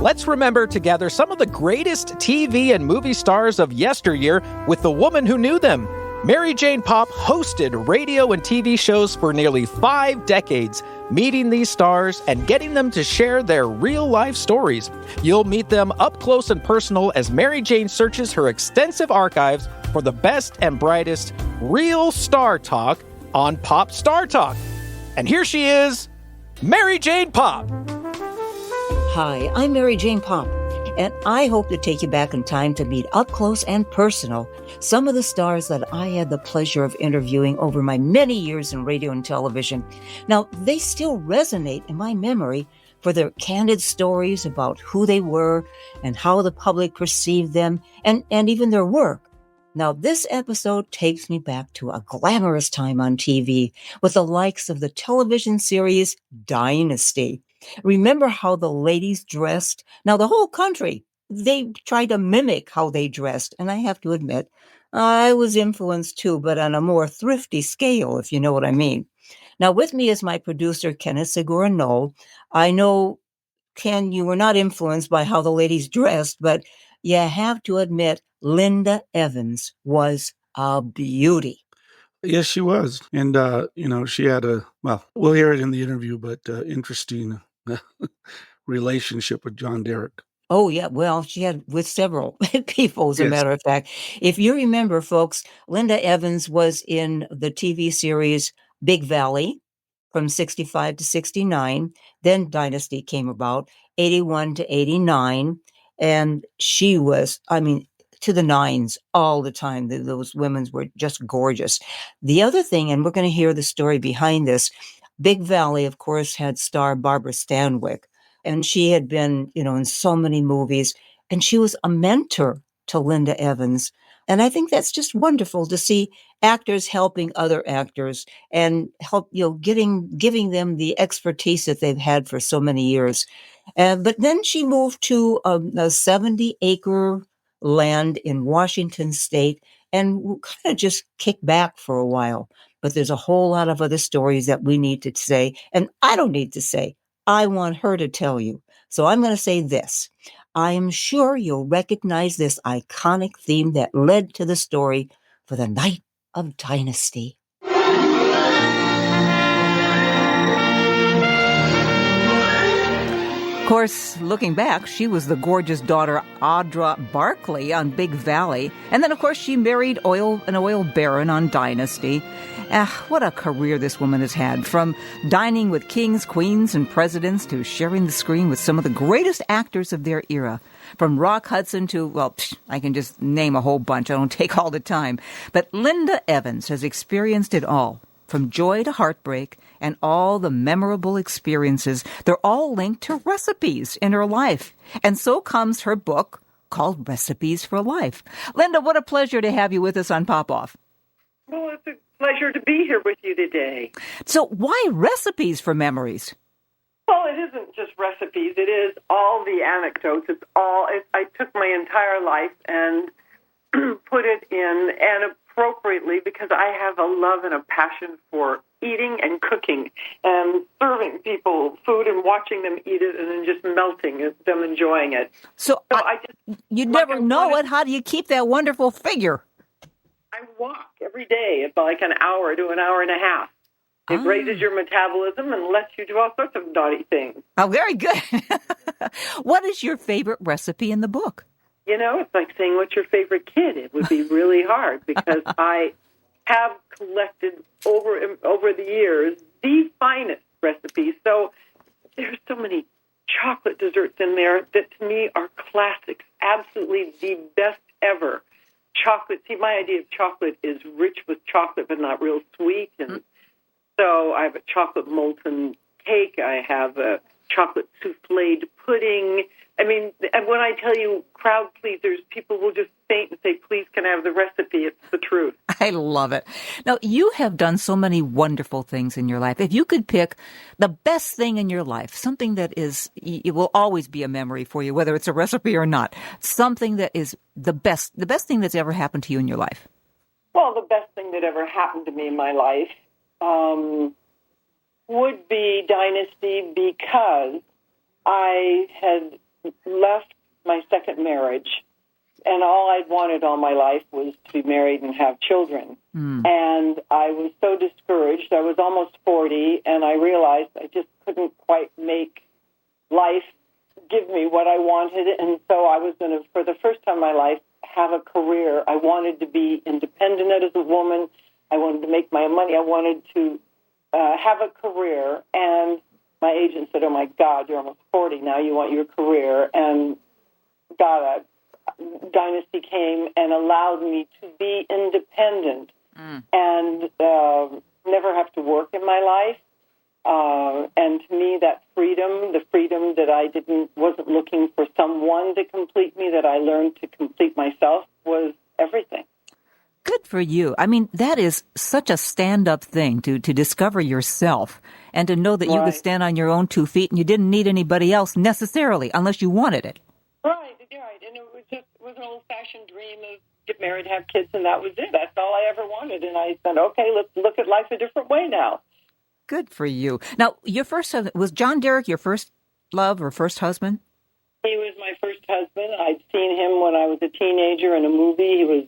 Let's remember together some of the greatest TV and movie stars of yesteryear with the woman who knew them. Mary Jane Popp hosted radio and TV shows for nearly 5 decades, meeting these stars and getting them to share their real-life stories. You'll meet them up close and personal as Mary Jane searches her extensive archives for the best and brightest real star talk on Pop Star Talk. And here she is, Mary Jane Popp. Hi, I'm Mary Jane Popp, and I hope to take you back in time to meet up close and personal some of the stars that I had the pleasure of interviewing over my many years in radio and television. Now, they still resonate in my memory for their candid stories about who they were and how the public perceived them and even their work. Now, this episode takes me back to a glamorous time on TV with the likes of the television series Dynasty. Remember how the ladies dressed? Now, the whole country, they tried to mimic how they dressed. And I have to admit, I was influenced too, but on a more thrifty scale, if you know what I mean. Now, with me is my producer, Kenneth Segura-No. I know, Ken, you were not influenced by how the ladies dressed, but you have to admit, Linda Evans was a beauty. Yes, she was. And, she had we'll hear it in the interview, but interesting relationship with John Derek. Oh, yeah. Well, she had with several people, as a Yes. matter of fact. If you remember, folks, Linda Evans was in the TV series Big Valley from 65 to 69. Then Dynasty came about, 81 to 89. And she was, to the nines all the time. Those women were just gorgeous. The other thing, and we're going to hear the story behind this, Big Valley, of course, had star Barbara Stanwyck. And she had been, in so many movies. And she was a mentor to Linda Evans. And I think that's just wonderful to see actors helping other actors and help, giving them the expertise that they've had for so many years. But then she moved to a 70-acre land in Washington State and kind of just kicked back for a while. But there's a whole lot of other stories that we need to say, and I don't need to say. I want her to tell you. So I'm going to say this. I am sure you'll recognize this iconic theme that led to the story for the night of Dynasty. Of course, looking back, she was the gorgeous daughter Audra Barkley on Big Valley. And then, of course, she married an oil baron on Dynasty. What a career this woman has had, from dining with kings, queens, and presidents to sharing the screen with some of the greatest actors of their era. From Rock Hudson to, I can just name a whole bunch. I don't take all the time. But Linda Evans has experienced it all, from joy to heartbreak, and all the memorable experiences. They're all linked to recipes in her life. And so comes her book called Recipes for Life. Linda, what a pleasure to have you with us on Pop Off. Well, it's a pleasure to be here with you today. So why recipes for memories? Well, it isn't just recipes. It is all the anecdotes. I took my entire life and put it in, and appropriately, because I have a love and a passion for eating and cooking and serving people food and watching them eat it and then just melting it, them enjoying it. So you never know it. How do you keep that wonderful figure? I walk every day about like an hour to an hour and a half. It raises your metabolism and lets you do all sorts of naughty things. Oh, very good. What is your favorite recipe in the book? It's like saying, what's your favorite kid? It would be really hard because I have collected over the years the finest recipes. So there's so many chocolate desserts in there that to me are classics, absolutely the best ever. Chocolate. See, my idea of chocolate is rich with chocolate, but not real sweet. And so I have a chocolate molten cake. I have a chocolate soufflé pudding. And when I tell you crowd pleasers, people will just faint and say, please, can I have the recipe? It's the truth. I love it. Now, you have done so many wonderful things in your life. If you could pick the best thing in your life, something that it will always be a memory for you, whether it's a recipe or not, something that is the best thing that's ever happened to you in your life. Well, the best thing that ever happened to me in my life would be Dynasty, because I had left my second marriage, and all I'd wanted all my life was to be married and have children. And I was so discouraged. I was almost 40, and I realized I just couldn't quite make life give me what I wanted. And so I was going to, for the first time in my life, have a career. I wanted to be independent as a woman. I wanted to make my money. I wanted to have a career. And my agent said, "Oh, my God, you're almost 40 now. You want your career." And God, Dynasty came and allowed me to be independent and never have to work in my life. And to me, that freedom, the freedom that I wasn't looking for someone to complete me, that I learned to complete myself, was everything. Good for you. I mean, that is such a stand-up thing to discover yourself and to know that you could stand on your own 2 feet and you didn't need anybody else necessarily unless you wanted it. Right. And it was an old-fashioned dream of get married, have kids, and that was it. That's all I ever wanted. And I said, okay, let's look at life a different way now. Good for you. Now, your first husband, was John Derek your first love or first husband? He was my first husband. I'd seen him when I was a teenager in a movie. He was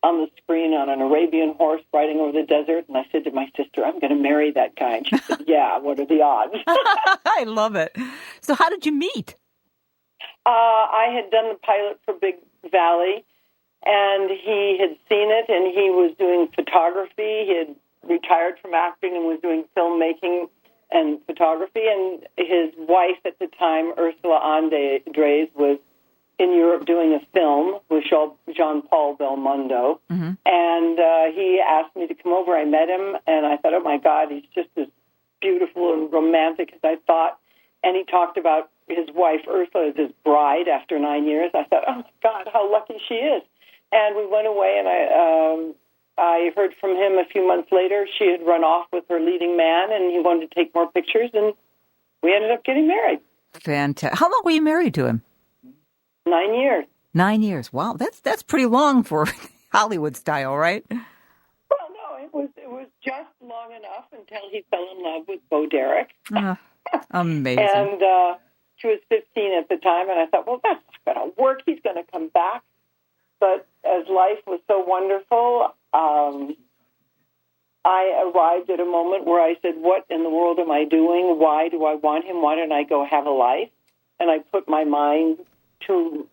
on the screen on an Arabian horse riding over the desert. And I said to my sister, I'm going to marry that guy. And she said, yeah, what are the odds? I love it. So how did you meet? I had done the pilot for Big Valley, and he had seen it, and he was doing photography. He had retired from acting and was doing filmmaking and photography, and his wife at the time, Ursula Andres, was in Europe doing a film with Jean-Paul Belmondo, and he asked me to come over. I met him, and I thought, oh, my God, he's just as beautiful and romantic as I thought, and he talked about his wife, Ursula, as his bride after 9 years. I thought, oh, my God, how lucky she is. And we went away, and I heard from him a few months later. She had run off with her leading man, and he wanted to take more pictures, and we ended up getting married. Fantastic. How long were you married to him? 9 years. 9 years. Wow, that's pretty long for Hollywood style, right? Well, no, it was just long enough until he fell in love with Bo Derek. Amazing. And she was 15 at the time, and I thought, well, that's not going to work. He's going to come back. But as life was so wonderful, I arrived at a moment where I said, what in the world am I doing? Why do I want him? Why don't I go have a life? And I put my mind to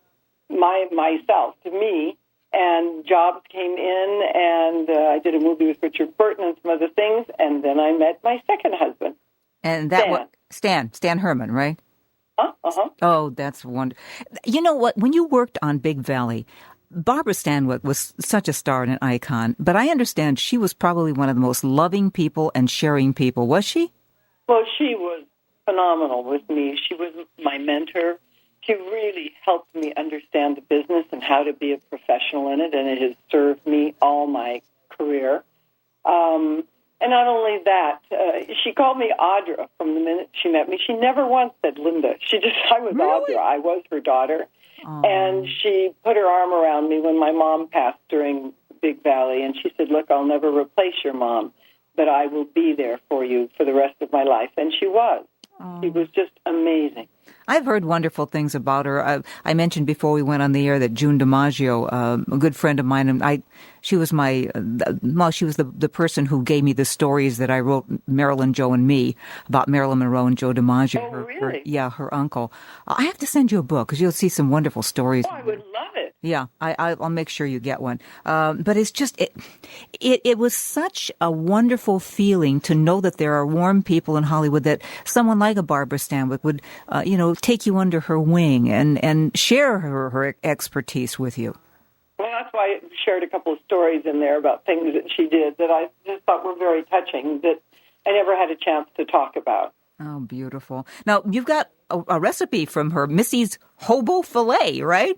myself, to me, and jobs came in, and I did a movie with Richard Burton and some other things, and then I met my second husband. And that was Stan Herman, right? Oh, that's wonderful. You know what? When you worked on Big Valley, Barbara Stanwyck was such a star and an icon, but I understand she was probably one of the most loving people and sharing people, was she? Well, she was phenomenal with me. She was my mentor. She really helped me understand the business and how to be a professional in it, and it has served me all my career. And not only that, she called me Audra from the minute she met me. She never once said Linda. I was really? Audra. I was her daughter. Oh. And she put her arm around me when my mom passed during Big Valley, and she said, look, I'll never replace your mom, but I will be there for you for the rest of my life. And she was. Oh. She was just amazing. I've heard wonderful things about her. I mentioned before we went on the air that June DiMaggio, a good friend of mine, and she was the person who gave me the stories that I wrote, Marilyn, Joe, and Me, about Marilyn Monroe and Joe DiMaggio. Oh, really? Her uncle. I have to send you a book because you'll see some wonderful stories. Oh, I would love it. Yeah, I'll make sure you get one. But it's just, it was such a wonderful feeling to know that there are warm people in Hollywood, that someone like a Barbara Stanwyck would, take you under her wing and share her expertise with you. Well, that's why I shared a couple of stories in there about things that she did that I just thought were very touching that I never had a chance to talk about. Oh, beautiful. Now, you've got a recipe from her, Missy's Hobo Filet, right?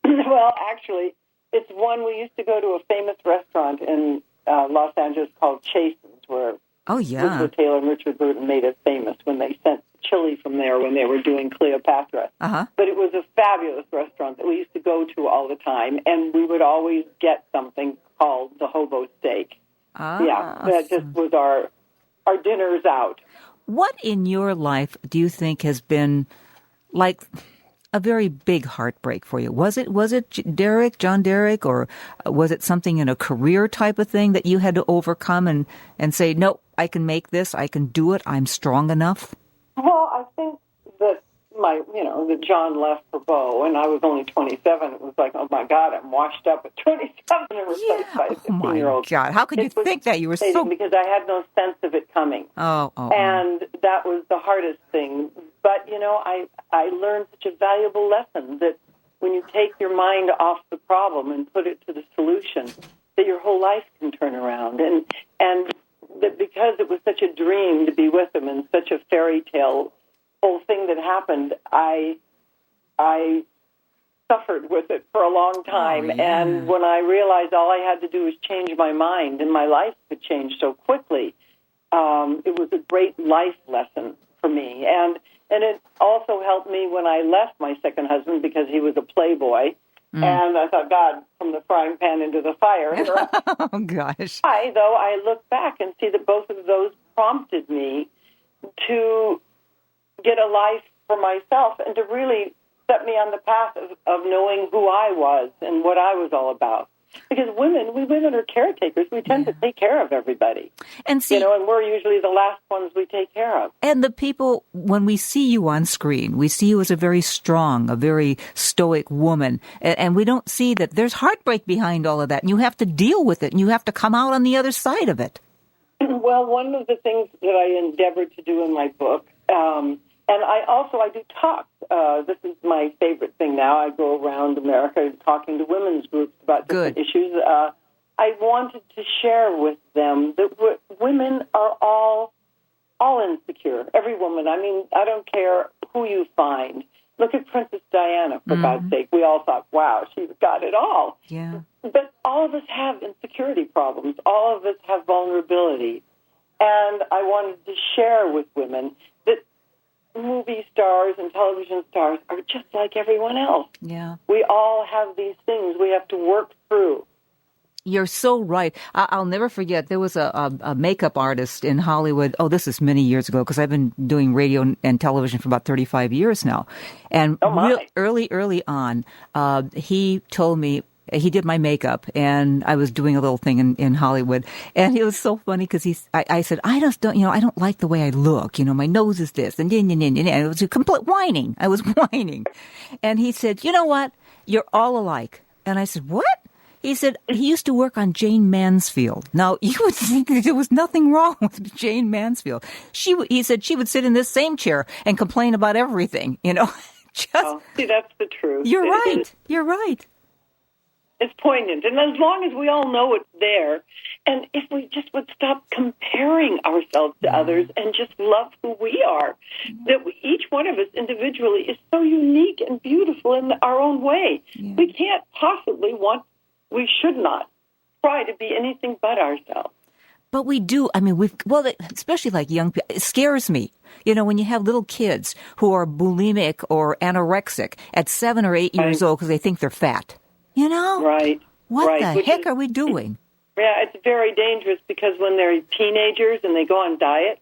Well, actually, it's one. We used to go to a famous restaurant in Los Angeles called Chasen's, where Elizabeth Taylor and Richard Burton made it famous when they sent chili from there when they were doing Cleopatra. Uh-huh. But it was a fabulous restaurant that we used to go to all the time, and we would always get something called the hobo steak. That just was our dinners out. What in your life do you think has been like a very big heartbreak for you? Was it John Derek, or was it something in a career type of thing that you had to overcome and say, no, I can make this, I can do it, I'm strong enough? Well, I think that that John left for Bo, and I was only 27. It was like, oh my God, I'm washed up at 27 and replaced by a 15-year-old. Oh my God, how could you think that? You were so... Because I had no sense of it coming. And that was the hardest thing. But, I learned such a valuable lesson that when you take your mind off the problem and put it to the solution, that your whole life can turn around. And that because it was such a dream to be with him and such a fairy tale whole thing that happened, I suffered with it for a long time. Oh, yeah. And when I realized all I had to do was change my mind, and my life could change so quickly, it was a great life lesson for me. And it also helped me when I left my second husband, because he was a playboy. And I thought, God, from the frying pan into the fire. Oh, gosh. I look back and see that both of those prompted me to get a life for myself and to really set me on the path of knowing who I was and what I was all about. Because we women are caretakers. We tend to take care of everybody. And see, and we're usually the last ones we take care of. And the people, when we see you on screen, we see you as a very strong, a very stoic woman. And we don't see that there's heartbreak behind all of that. And you have to deal with it. And you have to come out on the other side of it. Well, one of the things that I endeavored to do in my book, and I do talk. This is my favorite thing now. I go around America talking to women's groups about different issues. I wanted to share with them that women are all insecure. Every woman. I mean, I don't care who you find. Look at Princess Diana, for God's sake. We all thought, wow, she's got it all. Yeah. But all of us have insecurity problems. All of us have vulnerability. And I wanted to share with women that movie stars and television stars are just like everyone else. Yeah. We all have these things we have to work through. You're so right. I'll never forget, there was a makeup artist in Hollywood. Oh, this is many years ago, because I've been doing radio and television for about 35 years now. And early on, he told me, he did my makeup, and I was doing a little thing in Hollywood. And it was so funny because I said, I just don't, I don't like the way I look. My nose is this. And it was a complete whining. I was whining. And he said, you know what? You're all alike. And I said, what? He said he used to work on Jane Mansfield. Now, you would think that there was nothing wrong with Jane Mansfield. He said she would sit in this same chair and complain about everything, See, that's the truth. You're right. You're right. It's poignant. And as long as we all know it's there, and if we just would stop comparing ourselves to others and just love who we are, that each one of us individually is so unique and beautiful in our own way. Yeah. We can't possibly we should not try to be anything but ourselves. But we do. I mean, especially like young people, it scares me. When you have little kids who are bulimic or anorexic at 7 or 8 years old because they think they're fat. Right. What the heck are we doing? Yeah, it's very dangerous because when they're teenagers and they go on diet,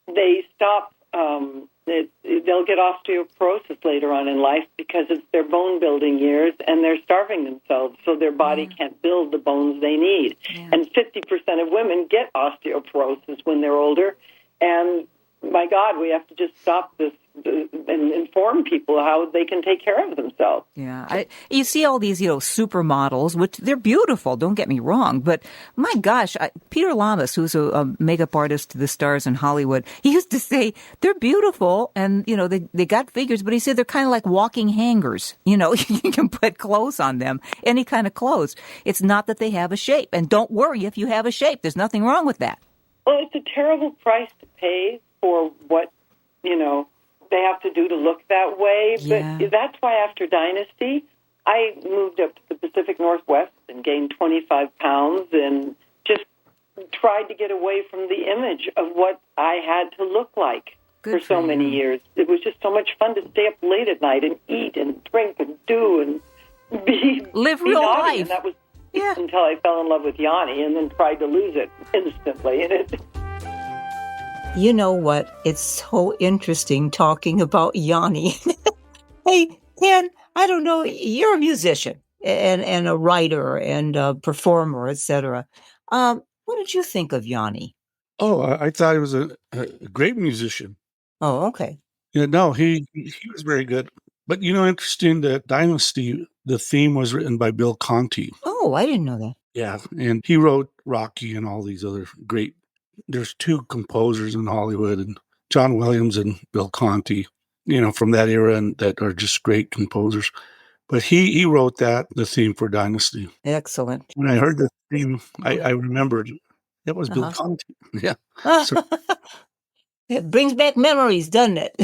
they stop. They'll get osteoporosis later on in life because it's their bone building years, and they're starving themselves, so their body can't build the bones they need. Yeah. And 50% of women get osteoporosis when they're older. And my God, we have to just stop this and inform people how they can take care of themselves. Yeah. You see all these, supermodels, which they're beautiful, don't get me wrong. But my gosh, Peter Lamas, who's a makeup artist to the stars in Hollywood, he used to say they're beautiful and, they got figures, but he said they're kind of like walking hangers. You can put clothes on them, any kind of clothes. It's not that they have a shape. And don't worry if you have a shape. There's nothing wrong with that. Well, it's a terrible price to pay for what, they have to do to look that way. Yeah. But that's why after Dynasty, I moved up to the Pacific Northwest and gained 25 pounds and just tried to get away from the image of what I had to look like for so many years. It was just so much fun to stay up late at night and eat and drink and do and live real life. And that was until I fell in love with Yanni and then tried to lose it instantly. And You know what? It's so interesting talking about Yanni. Hey, Ken, I don't know, you're a musician and a writer and a performer, etc. What did you think of Yanni? Oh, I thought he was a great musician. Oh, okay. Yeah, no, he was very good. But interesting that Dynasty, the theme was written by Bill Conti. Oh, I didn't know that. Yeah, and he wrote Rocky and all these other great. There's two composers in Hollywood, and John Williams and Bill Conti, from that era, and that are just great composers. But he wrote the theme for Dynasty. Excellent. When I heard the theme, I remembered that was Bill Conti. Yeah. So, It brings back memories, doesn't it?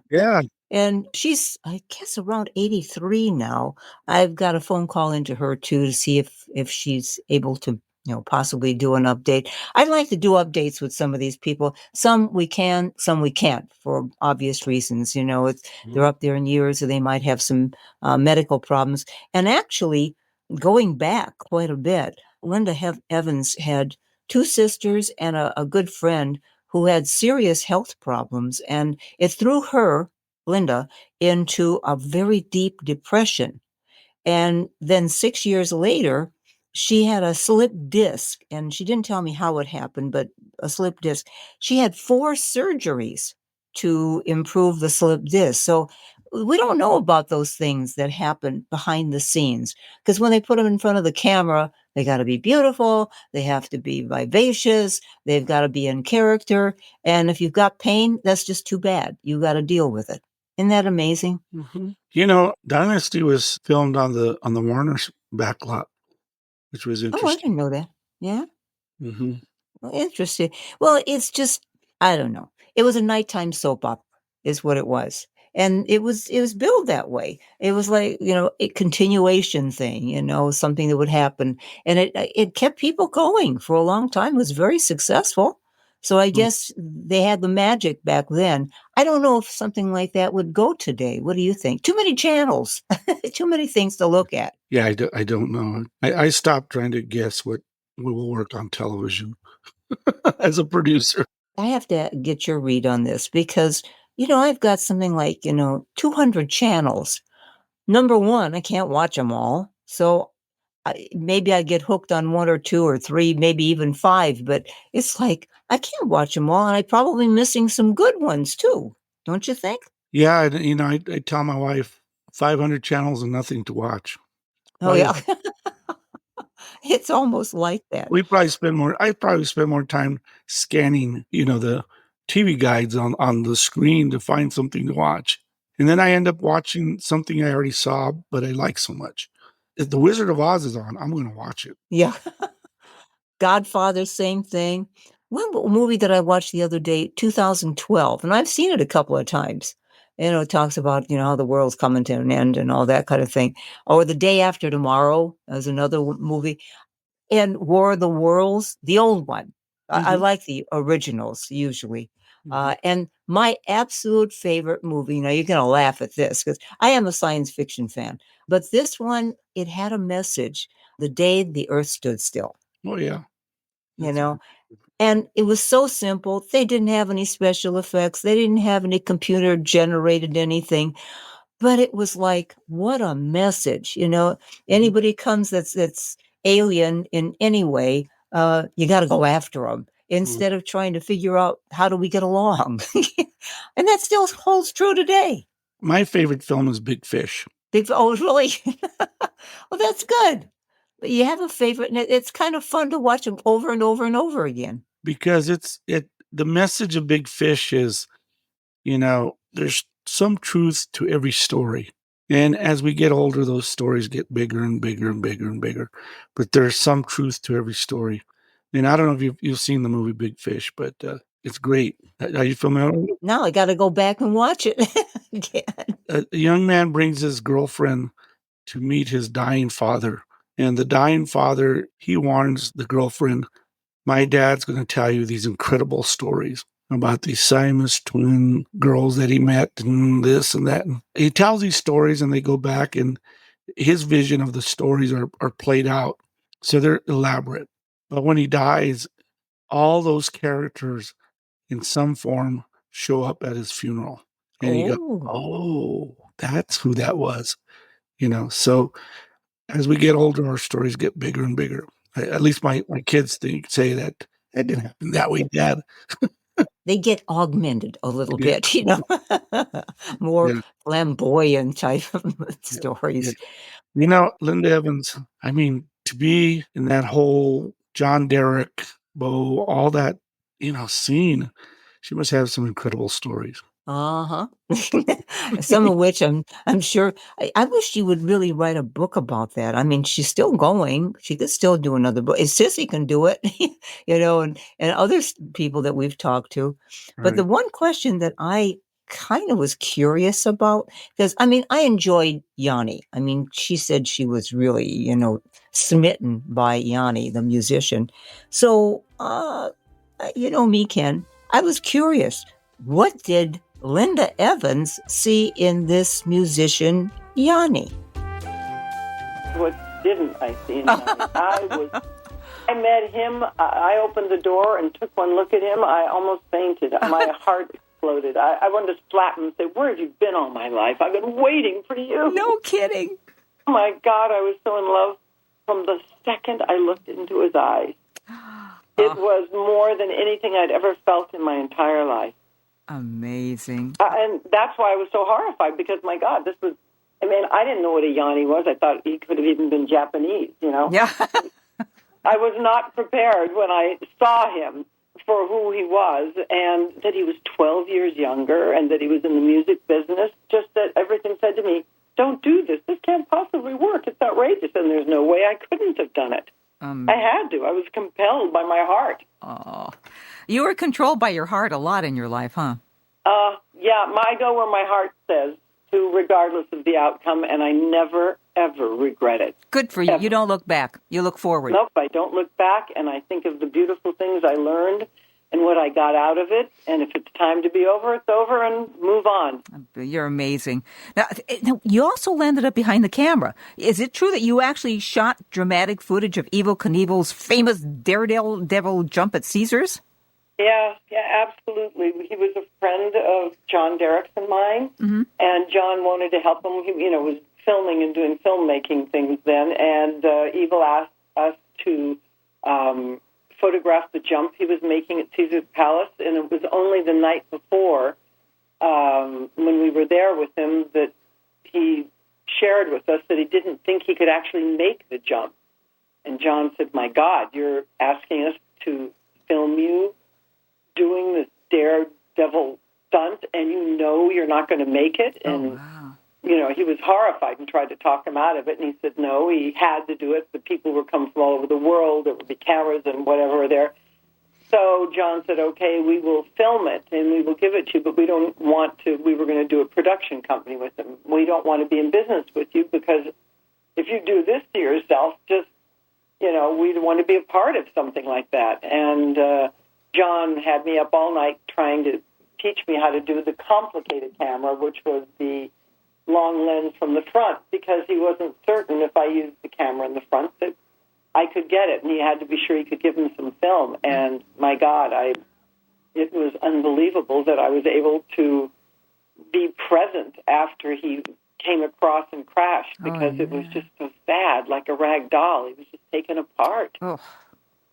yeah. And she's, I guess, around 83 now. I've got a phone call into her too to see if she's able to, possibly do an update. I'd like to do updates with some of these people. Some we can, some we can't for obvious reasons. They're up there in years, or they might have some medical problems. And actually, going back quite a bit, Linda Evans had two sisters and a good friend who had serious health problems, and it threw her, Linda, into a very deep depression. And then 6 years later, she had a slipped disc, and she didn't tell me how it happened, but a slipped disc. She had 4 surgeries to improve the slipped disc. So we don't know about those things that happen behind the scenes, because when they put them in front of the camera, they got to be beautiful, they have to be vivacious, they've got to be in character. And if you've got pain, that's just too bad. You got to deal with it. Isn't that amazing? Mm-hmm. Dynasty was filmed on the Warner's backlot, which was interesting. Oh, I didn't know that. Yeah. Mm-hmm. Well, interesting. Well, it's just, I don't know. It was a nighttime soap opera, is what it was. And it was billed that way. It was like, a continuation thing, something that would happen. And it kept people going for a long time. It was very successful. So I guess they had the magic back then. I don't know if something like that would go today. What do you think? Too many channels, too many things to look at. Yeah, I don't know. I stopped trying to guess what will work on television as a producer. I have to get your read on this because, I've got something like, 200 channels. Number one, I can't watch them all. So maybe I get hooked on 1 or 2 or 3, maybe even 5, but it's like, I can't watch them all. And I'm probably missing some good ones too. Don't you think? Yeah, I tell my wife 500 channels and nothing to watch. Oh, yeah. It's almost like that. I probably spend more time scanning, the TV guides on the screen to find something to watch. And then I end up watching something I already saw, but I like so much. If The Wizard of Oz is on, I'm going to watch it. Yeah. Godfather, same thing. One movie that I watched the other day, 2012, and I've seen it a couple of times. It talks about, how the world's coming to an end and all that kind of thing. Or The Day After Tomorrow is another movie. And War of the Worlds, the old one. I like the originals usually. And my absolute favorite movie, now you're going to laugh at this because I am a science fiction fan, but this one, it had a message, The Day the Earth Stood Still. Oh, yeah. And it was so simple. They didn't have any special effects. They didn't have any computer generated anything. But it was like, what a message, anybody comes that's alien in any way, you got to go after them instead of trying to figure out how do we get along. And that still holds true today. My favorite film is Big Fish. Oh, really? Well, that's good. But you have a favorite, and it's kind of fun to watch them over and over and over again. Because the message of Big Fish is, there's some truth to every story. And as we get older, those stories get bigger and bigger and bigger and bigger. But there's some truth to every story. And I don't know if you've seen the movie Big Fish, but it's great. Are you familiar with it? No, I got to go back and watch it again. A young man brings his girlfriend to meet his dying father. And the dying father, he warns the girlfriend, my dad's going to tell you these incredible stories about these Siamese twin girls that he met and this and that. And he tells these stories and they go back and his vision of the stories are played out. So they're elaborate. But when he dies, all those characters in some form show up at his funeral. And you go, oh, that's who that was, So as we get older, our stories get bigger and bigger. At least my kids say that didn't happen that way, Dad. They get augmented a little Yeah, bit, more yeah, flamboyant type of yeah, yeah. stories. Linda Evans, I mean, to be in that whole John Derek, Bo, all that, scene, she must have some incredible stories. Uh-huh. Some of which I'm sure I wish she would really write a book about that. I mean, she's still going. She could still do another book. Sissy can do it, and other people that we've talked to. But the Right. one question that I kind of was curious about, because I mean, I enjoyed Yanni. I mean, she said she was really, smitten by Yanni, the musician. So, me, Ken, I was curious. What did Linda Evans see in this musician, Yanni? What didn't I see in Yanni? I met him. I opened the door and took one look at him. I almost fainted. My heart exploded. I wanted to slap him and say, "Where have you been all my life? I've been waiting for you." No kidding. Oh, my God, I was so in love from the second I looked into his eyes. It was more than anything I'd ever felt in my entire life. Amazing. And that's why I was so horrified, because, my God, I didn't know what a Yanni was. I thought he could have even been Japanese, Yeah. I was not prepared when I saw him for who he was, and that he was 12 years younger, and that he was in the music business. Just that everything said to me, "Don't do this. This can't possibly work. It's outrageous." And there's no way I couldn't have done it. I had to. I was compelled by my heart. Oh, you were controlled by your heart a lot in your life, huh? Yeah, I go where my heart says to, regardless of the outcome, and I never, ever regret it. Good for you. Ever. You don't look back. You look forward. Nope, I don't look back, and I think of the beautiful things I learned and what I got out of it. And if it's time to be over, it's over, and move on. You're amazing. Now, you also landed up behind the camera. Is it true that you actually shot dramatic footage of Evel Knievel's famous daredevil jump at Caesars? Yeah, absolutely. He was a friend of John Derek's and mine, and John wanted to help him. He, was filming and doing filmmaking things then, and Evel asked us to photograph the jump he was making at Caesar's Palace, and it was only the night before, when we were there with him, that he shared with us that he didn't think he could actually make the jump. And John said, "My God, you're asking us to film you doing this daredevil stunt, and you're not going to make it?" And, wow. He was horrified and tried to talk him out of it. And he said, no, he had to do it. The people were coming from all over the world. There would be cameras and whatever there. So John said, okay, we will film it and we will give it to you, but we don't want to. We were going to do a production company with them. We don't want to be in business with you, because if you do this to yourself, we'd want to be a part of something like that. And John had me up all night trying to teach me how to do the complicated camera, which was the long lens from the front, because he wasn't certain if I used the camera in the front that I could get it, and he had to be sure he could give him some film. And my God, it was unbelievable that I was able to be present after he came across and crashed, because it was just so sad, like a rag doll. He was just taken apart. Oh,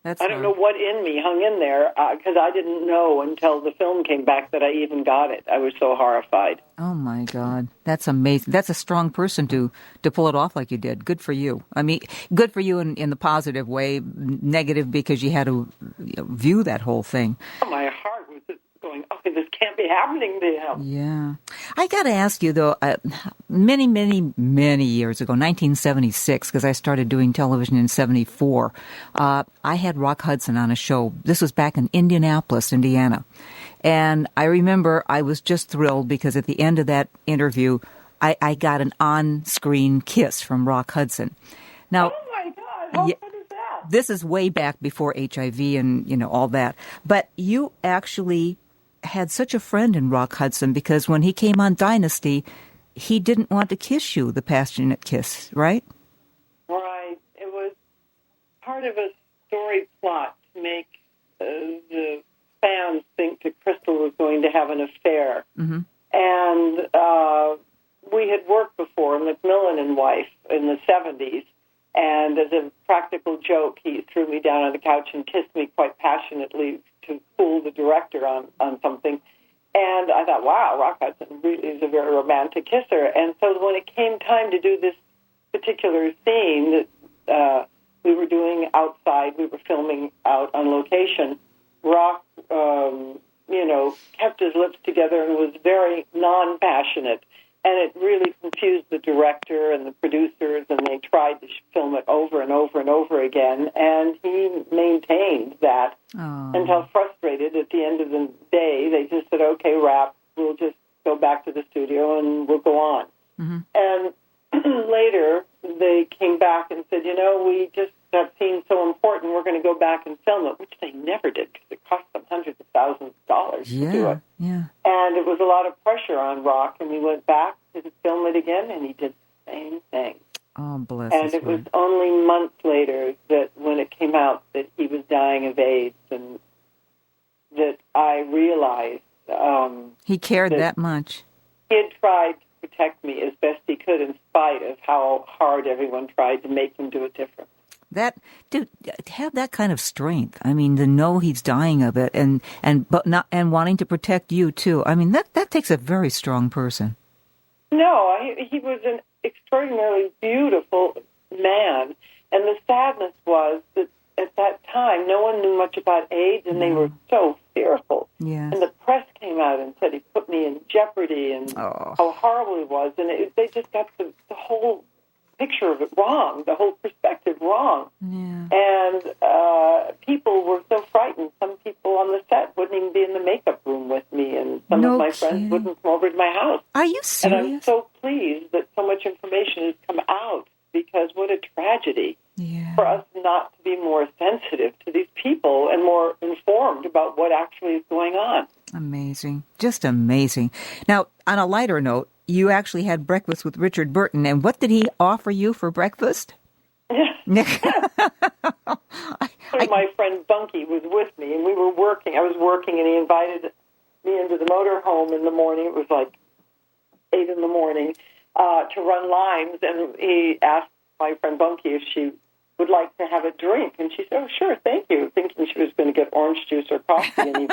I don't know what in me hung in there, because I didn't know until the film came back that I even got it. I was so horrified. Oh, my God. That's amazing. That's a strong person to pull it off like you did. Good for you. I mean, good for you in the positive way, negative because you had to view that whole thing. Oh, my heart was just going, okay, this can't be happening to him. Yeah. I got to ask you, though, many, many, many years ago, 1976, because I started doing television in 74, I had Rock Hudson on a show. This was back in Indianapolis, Indiana. And I remember I was just thrilled because at the end of that interview, I got an on-screen kiss from Rock Hudson. Now, oh, my God. How good is that? This is way back before HIV and, all that. But you actually had such a friend in Rock Hudson, because when he came on Dynasty, he didn't want to kiss you, the passionate kiss, right? Right. It was part of a story plot to make the fans think that Crystal was going to have an affair. Mm-hmm. And we had worked before, Macmillan and Wife, in the 70s, and as a practical joke, he threw me down on the couch and kissed me quite passionately to fool the director on something. And I thought, wow, Rock Hudson really is a very romantic kisser. And so when it came time to do this particular scene that we were doing outside, we were filming out on location, Rock, kept his lips together and was very non-passionate. And it really confused the director and the producers, and they tried to film it over and over and over again. And he maintained that until frustrated at the end of the day, they just said, okay, wrap, we'll just go back to the studio and we'll go on. Mm-hmm. And later, they came back and said, we just, that scene's so important, we're going to go back and film it, which they never did because it cost them hundreds of thousands of dollars to do it. Yeah. And it was a lot of pressure on Rock, and we went back to film it again, and he did the same thing. Oh, bless And his it was heart. only months later that when it came out that he was dying of AIDS, and that I realized He cared that much. he had tried to protect me as best he could in spite of how hard everyone tried to make him do it different. That to have that kind of strength. I mean, to know he's dying of it, and wanting to protect you too. I mean, that takes a very strong person. No, he was an extraordinarily beautiful man, and the sadness was that at that time no one knew much about AIDS, and they were so fearful. Yes. And the press came out and said he put me in jeopardy, and how horrible he was, and they just got the whole picture of it wrong, the whole perspective wrong. Yeah. And people were so frightened. Some people on the set wouldn't even be in the makeup room with me, and some of my friends wouldn't come over to my house. Are you serious? And I'm so pleased that so much information has come out, because what a tragedy for us not to be more sensitive to these people and more informed about what actually is going on. Amazing. Just amazing. Now, on a lighter note, you actually had breakfast with Richard Burton, and what did he offer you for breakfast? My friend Bunky was with me, and we were working. I was working, and he invited me into the motorhome in the morning. It was like 8 in the morning to run lines, and he asked my friend Bunky if she would like to have a drink, and she said, "Oh, sure, thank you," thinking she was going to get orange juice or coffee. And he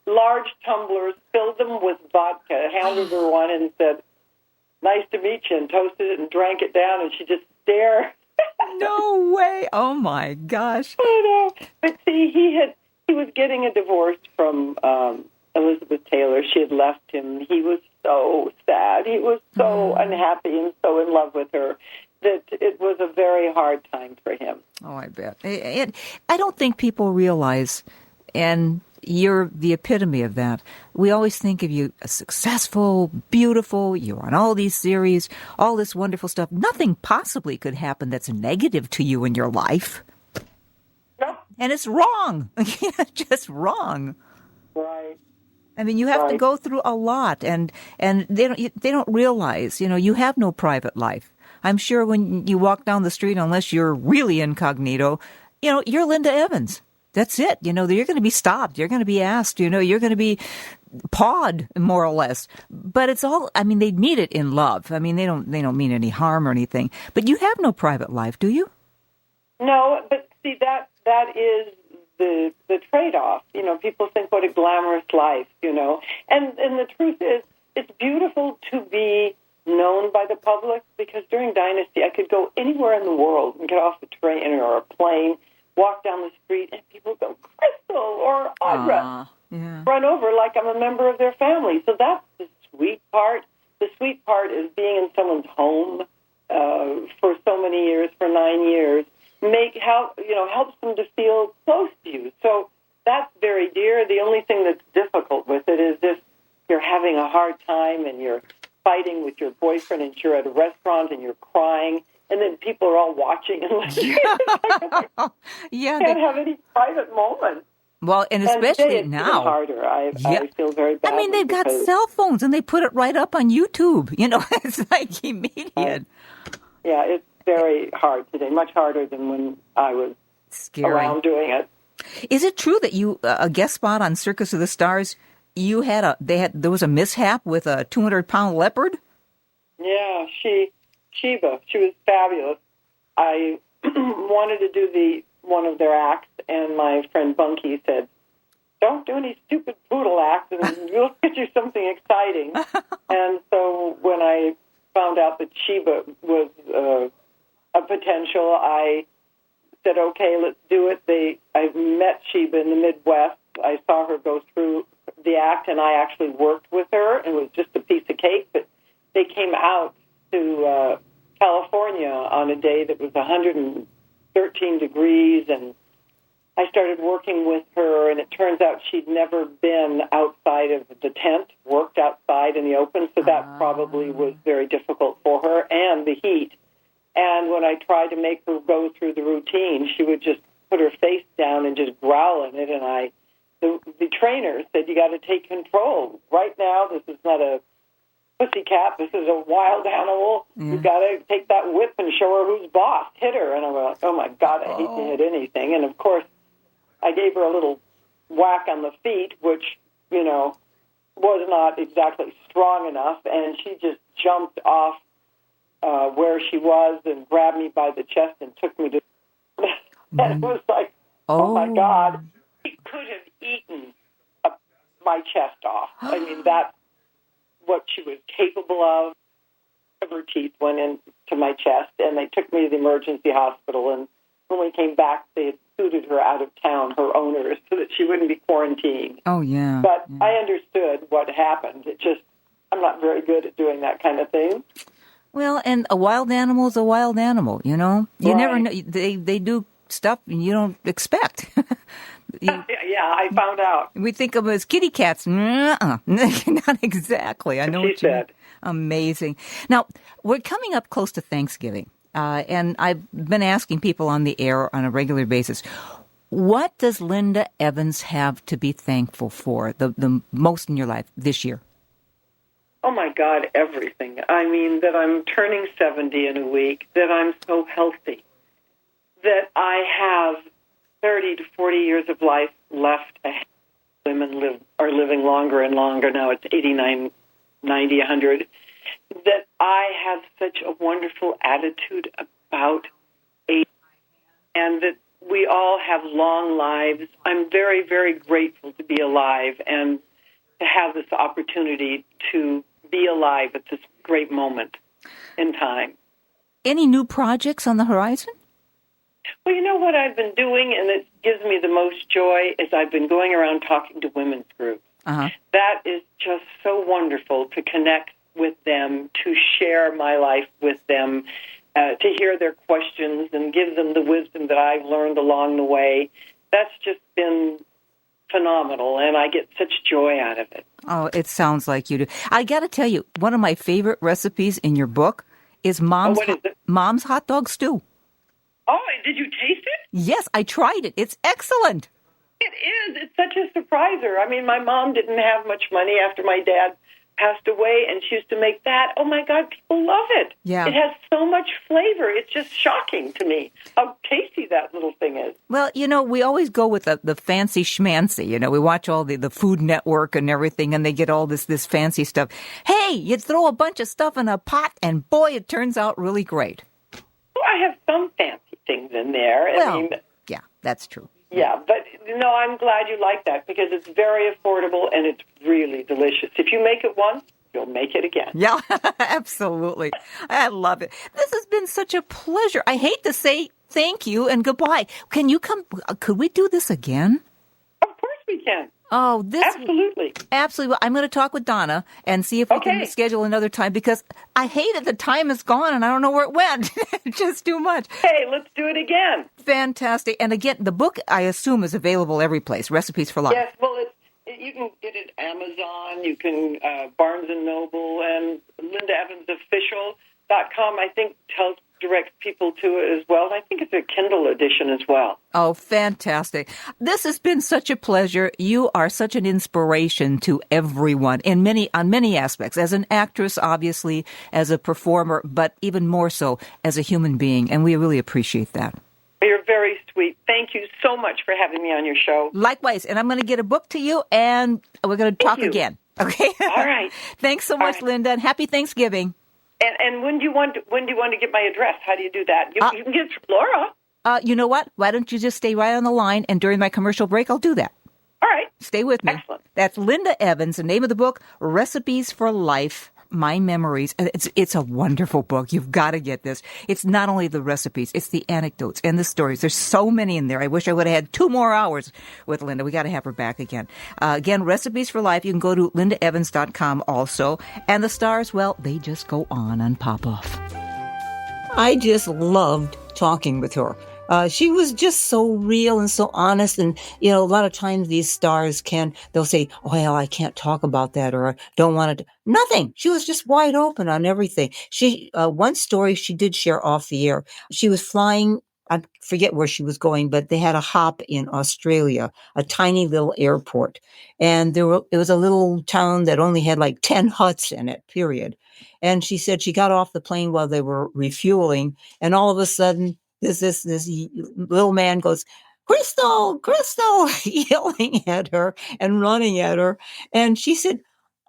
large tumblers, filled them with vodka, handed her one and said, "Nice to meet you," and toasted it and drank it down, and she just stared. No way. Oh, my gosh. I know. But see, he was getting a divorce from Elizabeth Taylor. She had left him. He was so sad. He was so unhappy and so in love with her that it was a very hard time for him. Oh, I bet. I don't think people realize, and you're the epitome of that. We always think of you as successful, beautiful, you're on all these series, all this wonderful stuff. Nothing possibly could happen that's negative to you in your life. No. And it's wrong. Just wrong. Right. I mean, you have to go through a lot, and they don't realize, you have no private life. I'm sure when you walk down the street, unless you're really incognito, you're Linda Evans. That's it. You're going to be stopped. You're going to be asked. You're going to be pawed, more or less. But it's all. I mean, they mean it in love. I mean, they don't mean any harm or anything. But you have no private life, do you? No, but see that is the trade-off. People think what a glamorous life. And the truth is, it's beautiful to be known by the public, because during Dynasty, I could go anywhere in the world and get off a train or a plane, walk down the street, and people go, "Crystal" or "Audra," run over like I'm a member of their family. So that's the sweet part. The sweet part is being in someone's home for so many years, for 9 years, helps them to feel close to you. So that's very dear. The only thing that's difficult with it is if you're having a hard time and you're fighting with your boyfriend and you're at a restaurant and you're crying, and then people are all watching and listening. You can't have any private moments. Well, and especially it's now. even harder. I feel very bad. I mean, they've got cell phones and they put it right up on YouTube. It's like immediate. Yeah, it's very hard today, much harder than when I was around doing it. Is it true that you, a guest spot on Circus of the Stars, there was a mishap with a 200-pound leopard? Yeah, Sheba, she was fabulous. I wanted to do one of their acts, and my friend Bunky said, "Don't do any stupid poodle acts, and we'll get you something exciting." And so when I found out that Sheba was a potential, I said, "Okay, let's do it." I met Sheba in the Midwest. I saw her go through the act, and I actually worked with her. It was just a piece of cake, but they came out to California on a day that was 113 degrees, and I started working with her, and it turns out she'd never been outside of the tent, worked outside in the open, so that probably was very difficult for her, and the heat. And when I tried to make her go through the routine, she would just put her face down and just growl in it, and the trainer said, "You got to take control. Right now, this is not a pussycat. This is a wild animal. You got to take that whip and show her who's boss. Hit her." And I'm like, "Oh, my God, I hate to hit anything." And, of course, I gave her a little whack on the feet, which, was not exactly strong enough, and she just jumped off where she was and grabbed me by the chest and took me to... And it was like, oh, my God. She could have eaten my chest off. I mean, that's what she was capable of. Her teeth went into my chest, and they took me to the emergency hospital, and when we came back, they had scooted her out of town, her owners, so that she wouldn't be quarantined. Oh, yeah. But I understood what happened. I'm not very good at doing that kind of thing. Well, and a wild animal is a wild animal, You Right. never know. They do stuff you don't expect. Yeah, I found out. We think of them as kitty cats. Not exactly. I know what you mean. Amazing. Now, we're coming up close to Thanksgiving. And I've been asking people on the air on a regular basis, what does Linda Evans have to be thankful for the most in your life this year? Oh, my God, everything. I mean, that I'm turning 70 in a week, that I'm so healthy, that I have 30 to 40 years of life left ahead. Women are living longer and longer now. It's 89, 90, 100. That I have such a wonderful attitude about age, and that we all have long lives. I'm very, very grateful to be alive and to have this opportunity to be alive at this great moment in time. Any new projects on the horizon? Well, you know what I've been doing, and it gives me the most joy, is I've been going around talking to women's groups. That is just so wonderful to connect with them, to share my life with them, to hear their questions and give them the wisdom that I've learned along the way. That's just been phenomenal, and I get such joy out of it. Oh, it sounds like you do. I got to tell you, one of my favorite recipes in your book is Mom's hot dog stew. Oh, did you taste it? Yes, I tried it. It's excellent. It is. It's such a surpriser. I mean, my mom didn't have much money after my dad passed away, and she used to make that. Oh, my God, people love it. Yeah. It has so much flavor. It's just shocking to me how tasty that little thing is. Well, we always go with the fancy schmancy. We watch all the Food Network and everything, and they get all this fancy stuff. Hey, you throw a bunch of stuff in a pot, and boy, it turns out really great. Well, I have some fancy things in there. Yeah, that's true. Yeah, but no, I'm glad you like that because it's very affordable and it's really delicious. If you make it once, you'll make it again. Yeah, absolutely. I love it. This has been such a pleasure. I hate to say thank you and goodbye. Can you come? Could we do this again? Of course we can. Oh, Absolutely. Absolutely. Well, I'm going to talk with Donna and see if we can schedule another time because I hate it. The time is gone and I don't know where it went. Just too much. Hey, let's do it again. Fantastic. And again, the book, I assume, is available every place, Recipes for Life. Yes, well, you can get it at Amazon, you can Barnes & Noble, and LindaEvansOfficial.com, I think, directs people to it as well. And I think it's a Kindle edition as well. Oh, fantastic. This has been such a pleasure. You are such an inspiration to everyone on many aspects. As an actress, obviously, as a performer, but even more so as a human being. And we really appreciate that. You're very sweet. Thank you so much for having me on your show. Likewise. And I'm going to get a book to you, and we're going to talk again. Okay? All right. Thanks so much, Linda, and happy Thanksgiving. And when do you want to get my address? How do you do that? You can get it from Laura. You know what? Why don't you just stay right on the line, and during my commercial break, I'll do that. All right. Stay with me. Excellent. That's Linda Evans. The name of the book, Recipes for Life, My Memories. It's a wonderful book. You've got to get this. It's not only the recipes, it's the anecdotes and the stories. There's so many in there. I wish I would have had 2 more hours with Linda. We got to have her back again. Again, Recipes for Life. You can go to lindaevans.com also. And the stars, well, they just go on pop-off. I just loved talking with her. She was just so real and so honest. And, a lot of times these stars they'll say, oh, well, I can't talk about that, or I don't want to. Nothing. She was just wide open on everything. One story she did share off the air. She was flying, I forget where she was going, but they had a hop in Australia, a tiny little airport. And it was a little town that only had like 10 huts in it, period. And she said she got off the plane while they were refueling. And all of a sudden, this little man goes, Crystal, yelling at her and running at her. And she said,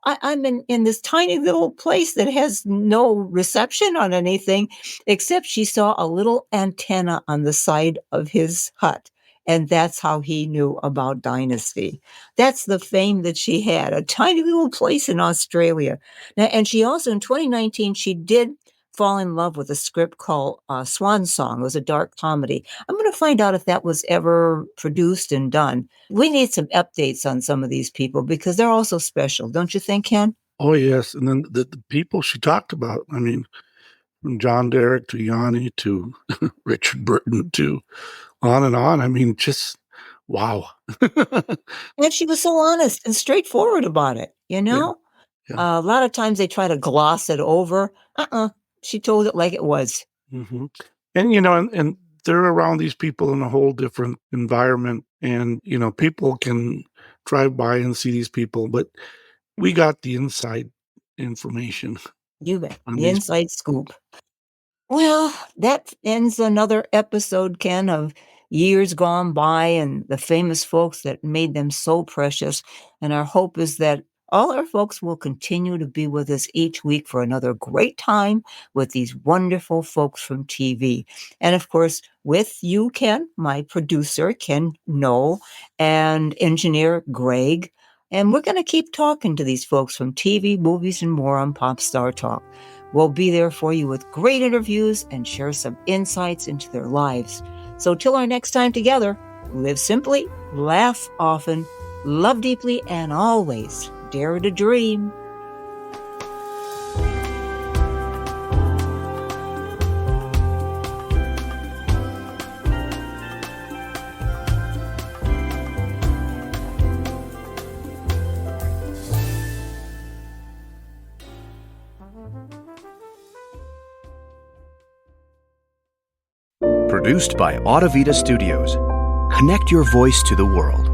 I'm in this tiny little place that has no reception on anything, except she saw a little antenna on the side of his hut. And that's how he knew about Dynasty. That's the fame that she had, a tiny little place in Australia. Now, and she also, in 2019, she did fall in love with a script called SWAN Song. It was a dark comedy. I'm going to find out if that was ever produced and done. We need some updates on some of these people because they're also special. Don't you think, Ken? Oh, yes. And then the people she talked about, I mean, from John Derek to Yanni to Richard Burton to on and on. I mean, just wow. And she was so honest and straightforward about it, Yeah. A lot of times they try to gloss it over. She told it like it was. Mm-hmm. And, and they're around these people in a whole different environment. And, people can drive by and see these people, but we got the inside information. You bet. The inside scoop. Well, that ends another episode, Ken, of years gone by and the famous folks that made them so precious. And our hope is that all our folks will continue to be with us each week for another great time with these wonderful folks from TV. And of course, with you, Ken, my producer, Ken Knoll, and engineer Greg. And we're going to keep talking to these folks from TV, movies, and more on Pop Star Talk. We'll be there for you with great interviews and share some insights into their lives. So till our next time together, live simply, laugh often, love deeply, and always dare to dream. Produced by Audavita Studios. Connect your voice to the world.